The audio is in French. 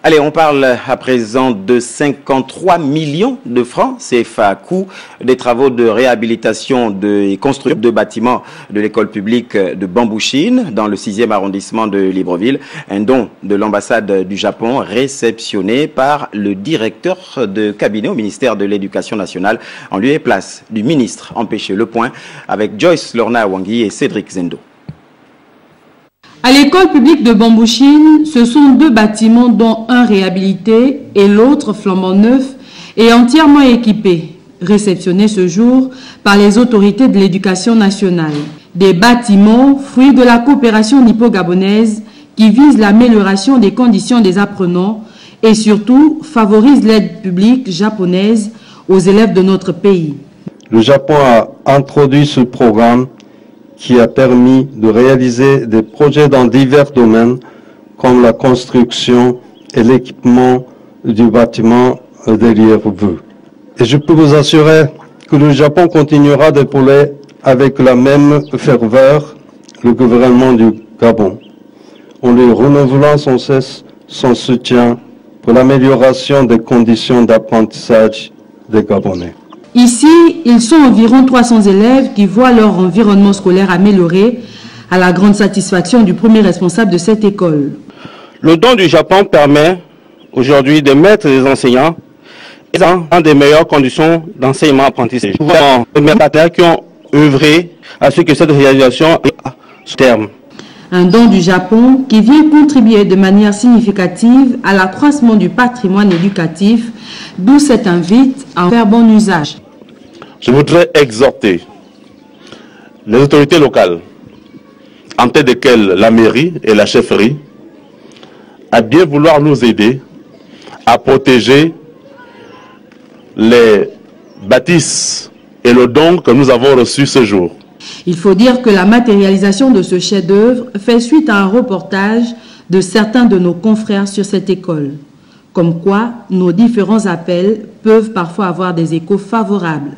Allez, on parle à présent de 53 millions de francs CFA, coût des travaux de réhabilitation et construction de bâtiments de l'école publique de Bambouchine dans le 6e arrondissement de Libreville. Un don de l'ambassade du Japon réceptionné par le directeur de cabinet au ministère de l'Éducation nationale en lieu et place du ministre empêché. Le point avec Joyce Lorna Wangui et Cédric Zendo. À l'école publique de Bambouchine, ce sont 2 bâtiments dont un réhabilité et l'autre flambant neuf et entièrement équipé, réceptionnés ce jour par les autorités de l'éducation nationale. Des bâtiments fruits de la coopération nippo-gabonaise qui visent l'amélioration des conditions des apprenants et surtout favorisent l'aide publique japonaise aux élèves de notre pays. Le Japon a introduit ce programme qui a permis de réaliser des projets dans divers domaines comme la construction et l'équipement du bâtiment derrière vous. Et je peux vous assurer que le Japon continuera d'épauler avec la même ferveur le gouvernement du Gabon, en lui renouvelant sans cesse son soutien pour l'amélioration des conditions d'apprentissage des Gabonais. Ici, ils sont environ 300 élèves qui voient leur environnement scolaire amélioré à la grande satisfaction du premier responsable de cette école. Le don du Japon permet aujourd'hui de mettre les enseignants dans des meilleures conditions d'enseignement-apprentissage. Les partenaires qui ont œuvré à ce que cette réalisation ait ce terme. Un don du Japon qui vient contribuer de manière significative à l'accroissement du patrimoine éducatif, d'où cette invite à en faire bon usage. Je voudrais exhorter les autorités locales, en tête desquelles la mairie et la chefferie, à bien vouloir nous aider à protéger les bâtisses et le don que nous avons reçu ce jour. Il faut dire que la matérialisation de ce chef-d'œuvre fait suite à un reportage de certains de nos confrères sur cette école. Comme quoi, nos différents appels peuvent parfois avoir des échos favorables.